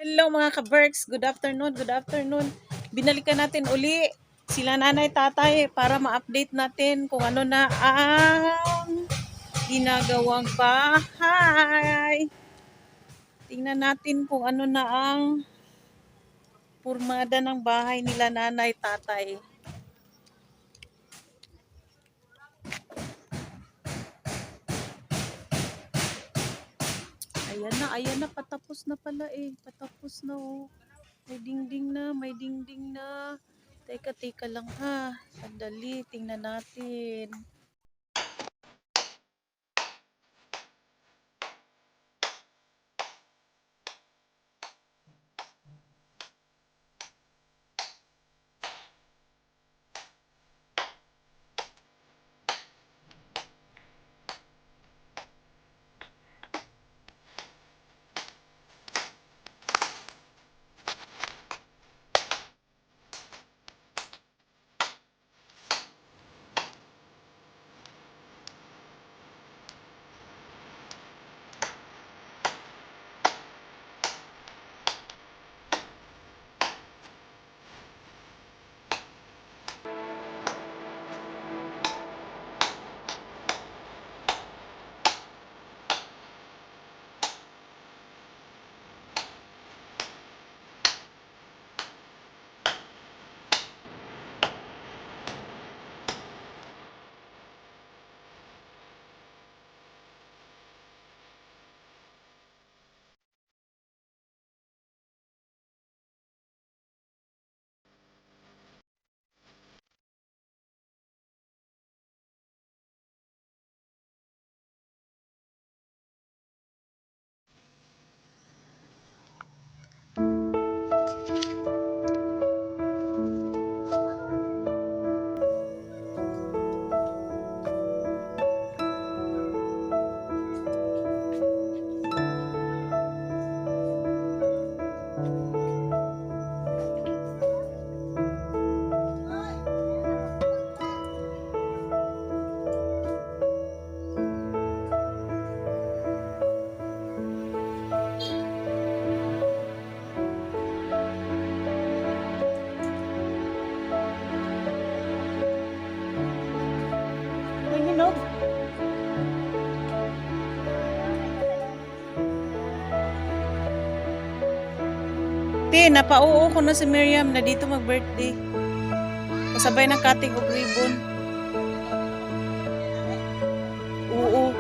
Hello mga ka-Berks, good afternoon, good afternoon. Binalikan natin uli sila nanay tatay para ma-update natin kung ano na ang ginagawang bahay. Tingnan natin kung ano na ang pormada ng bahay nila nanay tatay. Ayan na, patapos na pala eh. Patapos na oh. May dingding na, may dingding na. Teka lang ha. Sandali, tingnan natin. Hinog. Napauo ko na si Miriam na dito mag-birthday. Kasabay ng cutting of ribbon. Oo.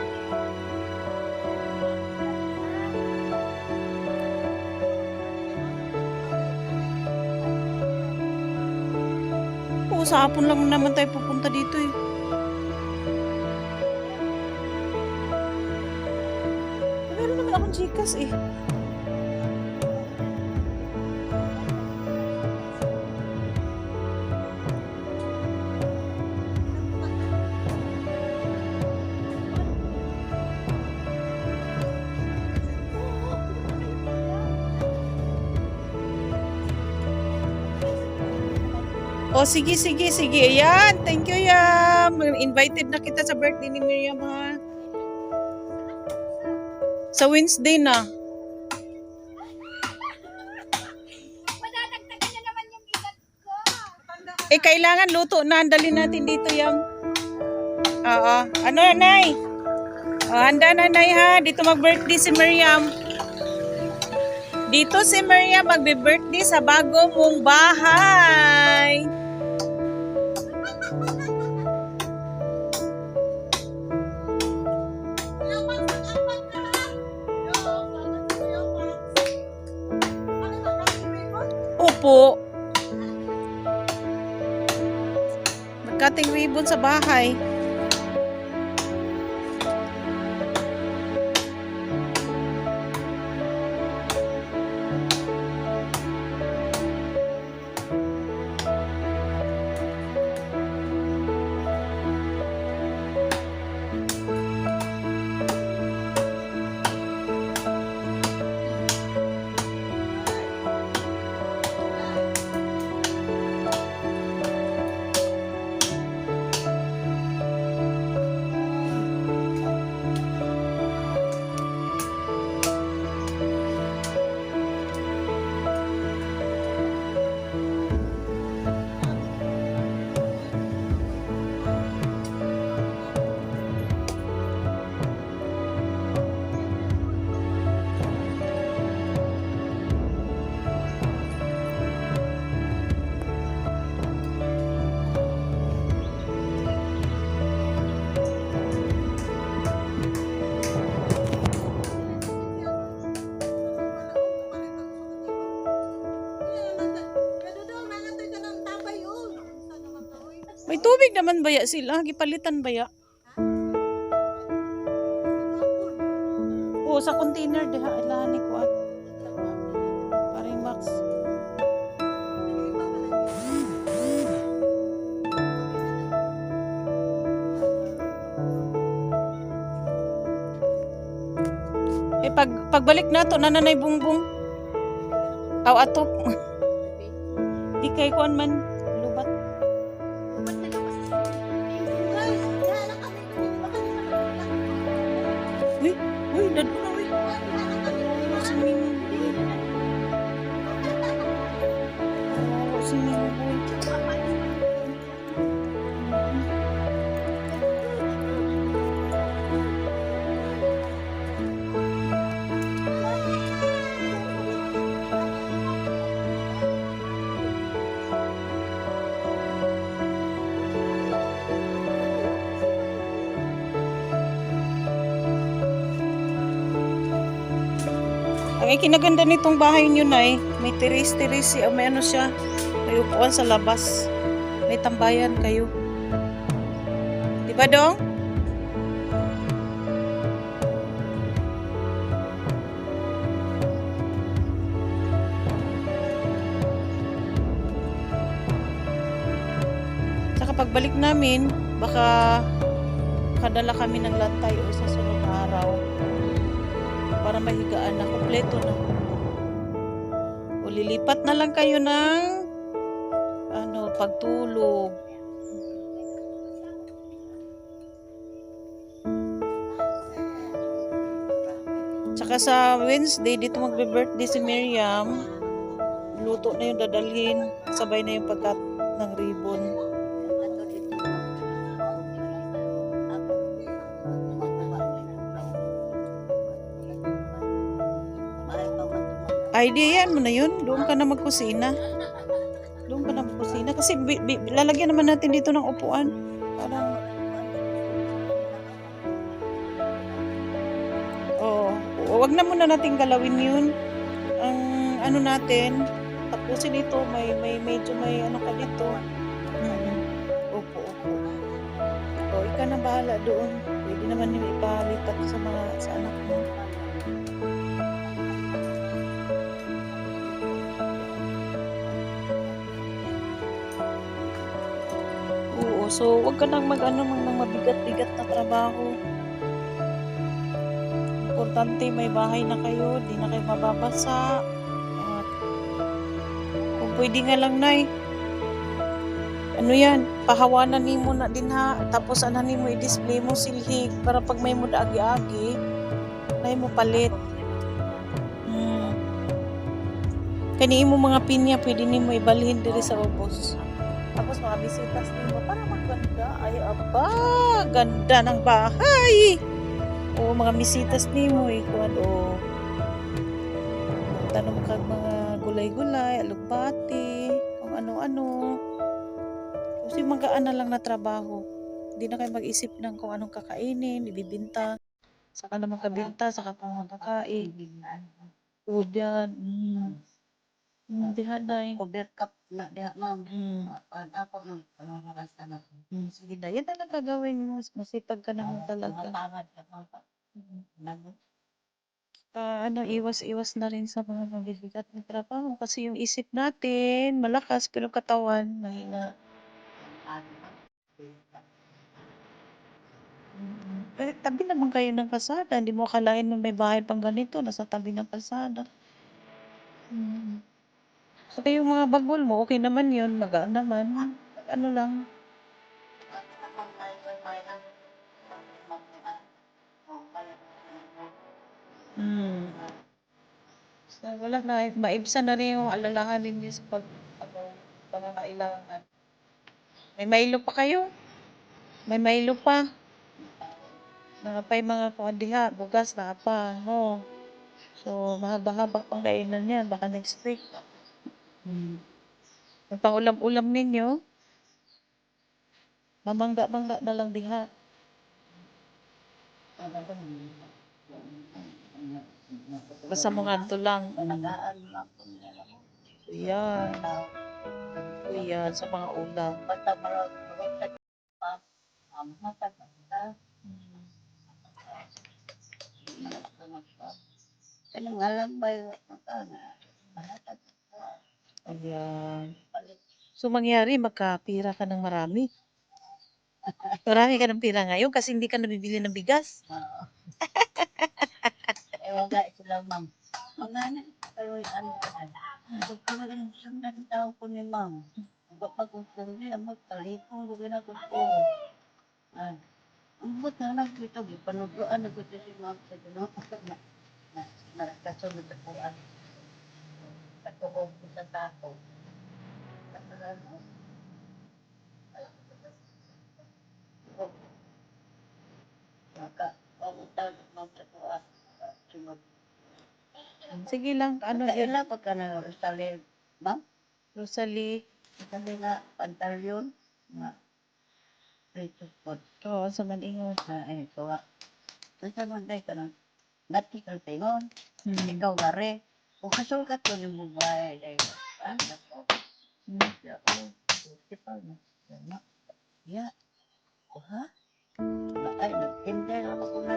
Oo, sa hapon lang naman tayo pupunta dito eh. Meron naman akong Gcash eh. O sige. Ayan, thank you Yam. Invited na kita sa birthday ni Miriam ha. Sa Wednesday na. Madadagdagan na naman yung edad ko. Kailangan luto na. Andalin natin dito Yam. Oo. Ano Nay? Handa na Nay ha. Dito mag-birthday si Miriam. Dito si Miriam magbe-birthday sa bago mong bahay. Opo. Nag-cutting ribbon sa bahay. May tubig naman baya sila, gipalitan baya. Oo, sa container diha ilahan ni kuan. Paring box. Eh pagbalik nato nanay bungbong. Aw atok. Di kay kuan man lubat. Uy, uy, dad ko na uy. Si Mimi. Oh, si Mimi boy. Ang kinaganda nitong bahay nyo na may tiris-tiris, may ano siya, may upuan sa labas. May tambayan kayo. Diba dong? Saka pagbalik namin, baka kadala kami ng lantay o sa sunod na araw. Para mahigaan na, kompleto na. O lilipat na lang kayo ng pagtulog. Tsaka sa Wednesday, dito magbe-birthday si Miriam. Luto na yung dadalhin. Sabay na yung pagkat ng ribbon. Ideayan mo na yun. Doon ka na magkusina. Doon ka na magkusina. Kasi lalagyan naman natin dito ng upuan. Parang... Oh, wag na muna natin galawin yun. Ang ano natin, tapusin dito. Medyo may ano ka dito. Opo. O, ikaw na bahala doon. Pwede naman yung ipalipat sa anak mo. So, wag ka nang ng mabigat-bigat na trabaho. Importante may bahay na kayo, di na kayo mababasa. At kung pwede nga lang, Nay, ano yan, pahawanan nimo na din ha. Tapos ano nimo i-display mo silhig para pag may mo agi-agi, nay mo palit. Kani mo mga pinya, pwede nimo ibalhin diri sa ubos. Tapos mga bisitas nimo para maganda. Ay, aba, ganda ng bahay. O mga bisitas nimo, kuan o tanong kag mga gulay-gulay, alugbati, kung ano-ano. Kasi magaan na lang na trabaho. Hindi na kayo mag-isip ng kung anong kakainin, ibibinta. Saka naman kabinta, saka pang kakain. Food yan. Diha na Cover cup na diha ma'am. Ako ng na. Sige na, yan talaga gawin mo. Masipag ka naman talaga. Iwas-iwas na rin sa mga mabibigat na trabaho. Kasi yung isip natin, malakas, pero katawan, mahina. Tabi naman kayo ng kalsada. Hindi mo akalain na may bahay pang ganito. Nasa tabi ng kalsada. Pati yung mga bagol mo, okay naman yun. Magaan naman. Ano lang. So, wala na. Maibsan na rin yung alalahanin niyo sa pangangailangan. May Milo pa kayo? May Milo pa? Nakapay mga kuwandiha, bugas na pa. No. So, mahaba-haba pang kainan yan. Baka next week. Yung pang-ulam-ulam ninyo, mamangga-mangga na lang diha. Basta mo nga ito lang. Yan. Yan sa mga ulam. Basta marag pa. Matag pa. Kanang alam ba yung mahatag pa. Ayan. So, mangyari, magkapira ka ng marami. Marami ka ng pira ngayon kasi hindi ka nabibili ng bigas. Ewan nga sila, ma'am. Mga na, pero ano ka na. Kung talagang sundan tao ko ni ma'am. Kapag gusto niya, magtalikong ko na gusto. Ang buta na dito, panuduan na gusto si ma'am sa gano'n. Nakasunod ako ang patuhog ko sa tako. Kapag pamuntaw ng ma'am sa tuwa. Sunod. Sige lang, ano yun? Kailan pagka na Rosalie, ma'am? Rosalie. Sabi nga, pantalyon, nga, rito po. Oo, sa Maningon. Ito nga. Tapos naman tayo ka ng, ngati kang tingon, Hmm. ikaw gari. Kung kasulkat ko yung buhay, ay, ako. Ako, buti pa, no? Ano? Ya. Ha? Ay, nag-hindi lang ako na.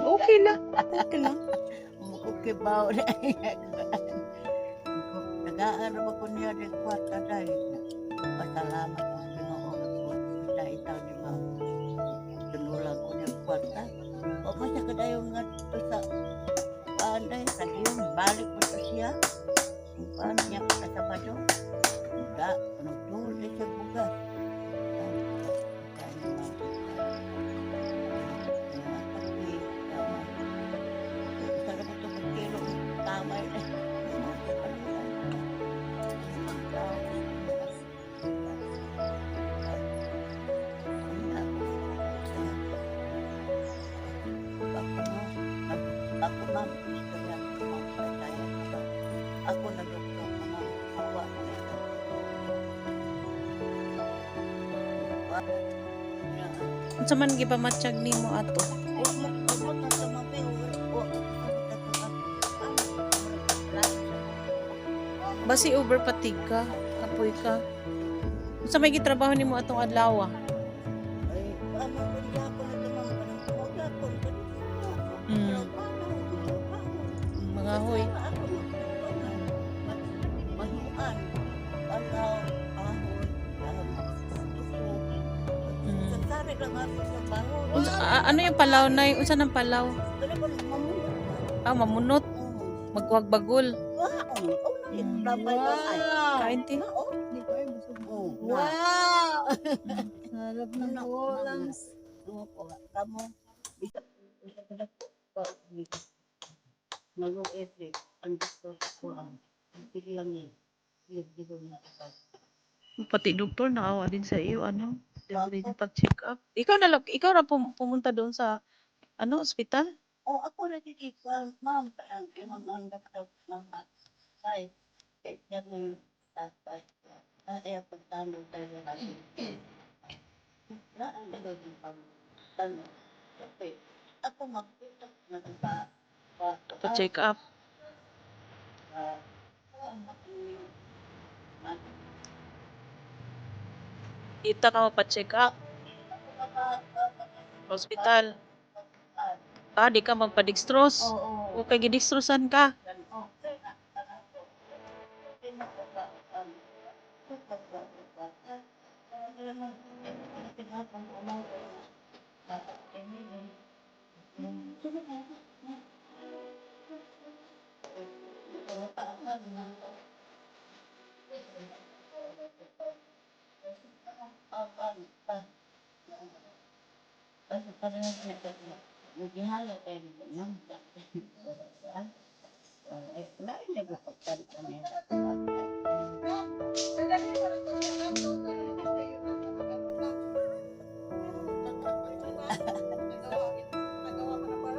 Okay lang. Okay lang. Okay ba? Nag-aarap ako niya ng kwarta dahil pasalamat ang Ginoo ko sa itaw ni Ma'am. Tinulang ko ng kwarta. O masya ka dayon nga dito sa paanday. Kadiyon, balik mo sa siya. Ang paano niya pa sa Sabado. Nagtuhol na siya bugas. Ako ma'am, gusto niya kumamatay. Ako na doktor ko ma'am, awa ko na ito. Unsa man gipamatsyag nimo ato? Basi overpatig ka, kapoy ka. Unsa may gitrabaho nimo atong adlaw? Mga hoy. Ano yung palaw na unsa nang palaw? Mamunot, magwagbagol. Kain ti. Wow! Harap ng ulam. Kamu bisa mag-uwi ang gusto ko ang lang yun. Pati doktor naawa din sa iyo, ano? Din pag-check up. Ikaw na pumunta doon sa ospital? O ako na titipan, ma'am, ang imang doktor ng ay, kaya ng tatay. Ay, pagtalo tayo natin. Naan na doon pang tanong. Okay. Ako magpitok na ba? Pa-check up. Ita ka pa-check up. Hospital. Di ka magpa-dextrose. Oo. Okay, gidextrosan ka.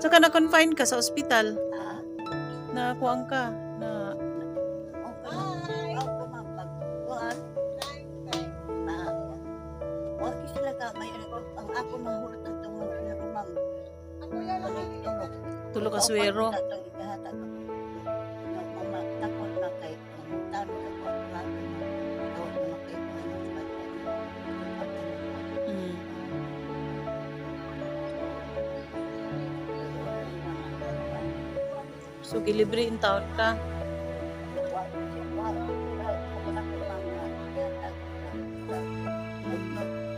So ka na-confine ka sa ospital? Nakuhaan ka? Na tulo ka swero? So, gilibre in taon ka.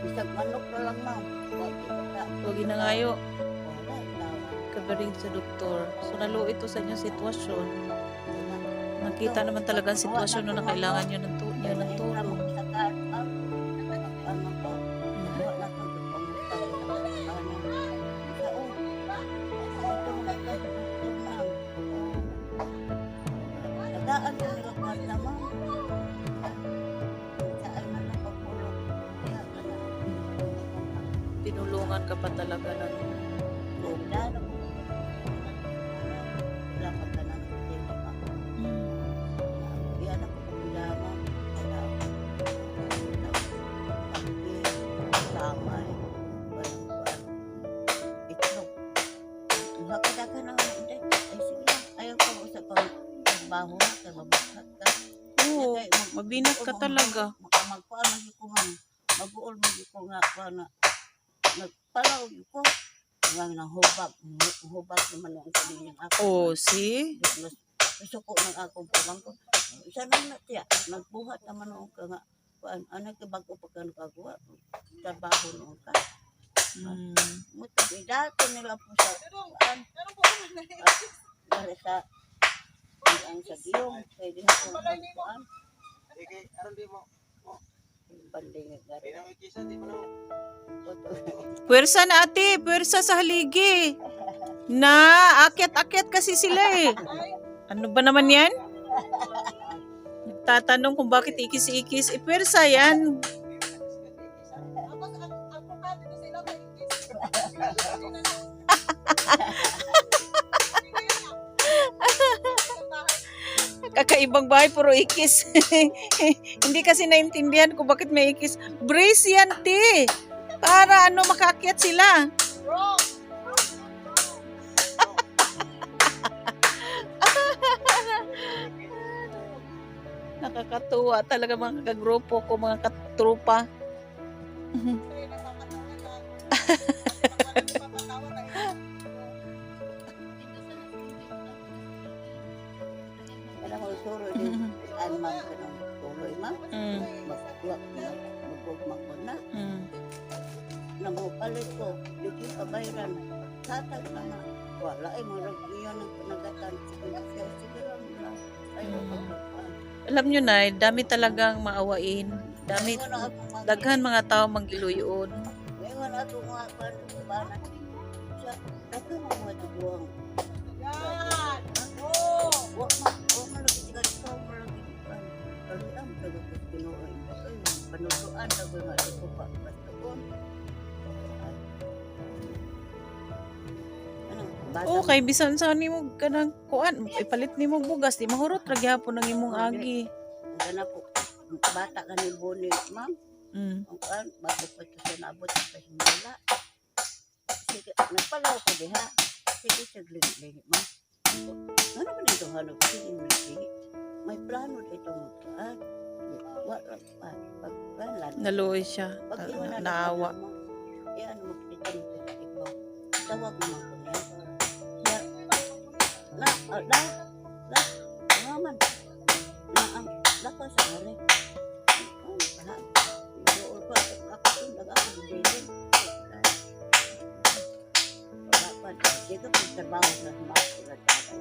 Isang manok na lang, ma'am. Huwag ginangayo. Wala, Kabaring sa doktor. So, nalo ito sa inyong sitwasyon. Nakita naman talaga ang sitwasyon na kailangan nyo ng tulong. Tinulungan ka pa talaga ng baho sa babakhat ka. Oo, mabinat ka talaga. Magkuan man ko nga. Mabuol man ko nga na nagpalaw ko. Nga nang hubag naman ang sabihin ako. Oh, see? Gusto ko ng akong pulang ko. Isa na tiya, nagbuhat naman ako ka nga. Ano ka bago pa ka nakagawa? Trabaho noon ka. Dati nila po sa para sa ang sa diyong. Kaya di ako nagpuan. Banding gari. Pwersa na ate, pwersa sa haligi. Na, akyat-akyat kasi sila eh. Ano ba naman yan? Nagtatanong kung bakit ikis-ikis. Pwersa yan. Kakaibang bahay, puro ikis. Hindi kasi naintindihan kung bakit may ikis. Brace yan, te. Para makaakyat sila. Nakakatuwa talaga mga kagrupo ko, mga katrupa. Kaya mo suro din. Alman ka ng tuloy, ma'am. Magkuwak na. Magkuwak na. Namupalit ko. Dito kabayran. Tatag na nga. Wala ay marag iyon ang panagatan. Sige lang na. Ayaw magpapaan. Alam nyo na, dami talagang maawain. Dami, daghan mga tao manggiluyon. Ngayon ako mga panubanan. Siya, ako mga duguang. Yan! Wak malagi siya ito. Malagi ito. Kaliam, tagapos kinuha. Panutuan, ako nga ito pa. Basta ko. Oo, kay bisan sa nimo kanang kuan, ipalit nimo bugas, di mahurot ra gyapon ang imong agi. Kana po, bata ka ni Boni, ma'am. Ang kuan, bago pa ito sa naabot sa himala. Sige, nagpalaw ko diha. Sige, saglit-lig, ma'am. Ano ba nito hanap? Sige, may plano dito mo kuan. Wala pa. Pagkalan. Naluoy siya. Naawa. Yan, magtitin ko sa ikaw. Tawag mo ko niya. Ngaman. Ang lako sa hari. Doon pa ako tindag ako din. Dapat dito pag trabaho sa mga tatay.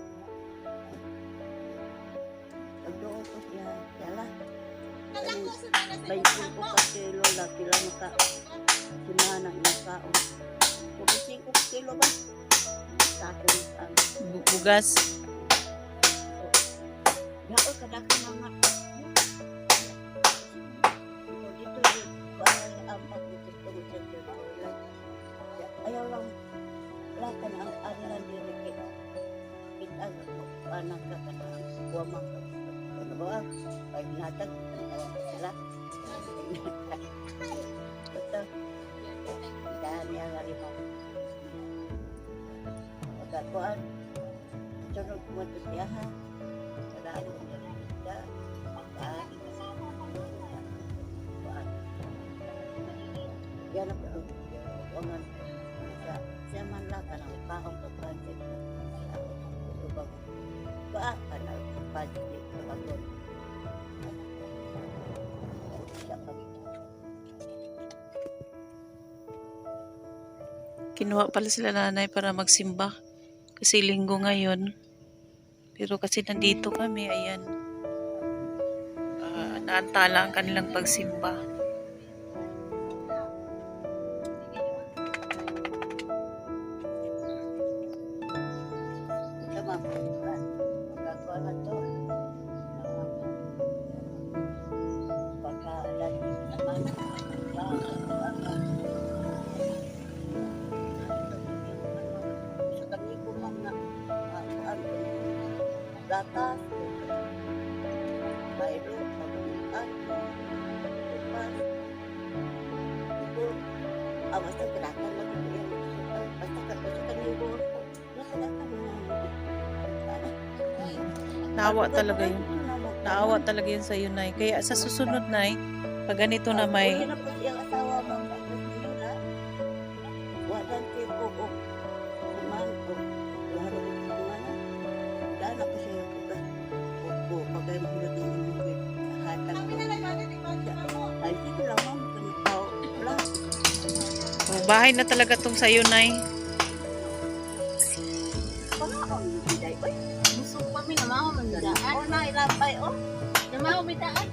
Doon ko siya sala. Bayin ko kasi lola kila maka simana ng kaon. Kung 5 kilo ba? Takin ang Bugas. Gao kadako mga dito para ang pagtutulog sa tuloy. Ayaw lang lakan ang aran diri kita panak ka kana kuwamang ano ba ay natag sila betul dan yang harimau pagkakuan sunod mo ito siya ha sarado niya siya pagkaan yan ang pagkakuan siya man lang ka ng paong pagkakuan siya lubang Agad. Siya kami. Kinuha pala sila nanay para magsimba. Kasi linggo ngayon. Pero kasi nandito kami, ayan. Naantala ang kanilang pagsimba. Ito ma'am, magagawa na to. Pagka-alas naman, sa kami ko ma'am na gatas, bayro, pagbukan, tupas, bubur. Basta gerakan lang ko yan. Basta kanyang buhok ko. Nakalakan mo na. Naawa talaga yun. Naawa talaga yun sa Nay. Kaya sa susunod, Nay, pag ganito na may... Uwi na po siyang asawa ma'am. Tapos nyo na. Wadan tipo ko. Kuman ko. Laro ko kuman. Dala ko siya yung kukas. Opo. Pagay mo na din yung mga hatag ko. Ay, dito lang ma'am. Panitaw. Wala. Bahay na talaga tong sa'yo, Nay. Pangaon. Hindi. Uy. Busog kami na mga mandaan. O na ilambay. O. Na mga bitaan.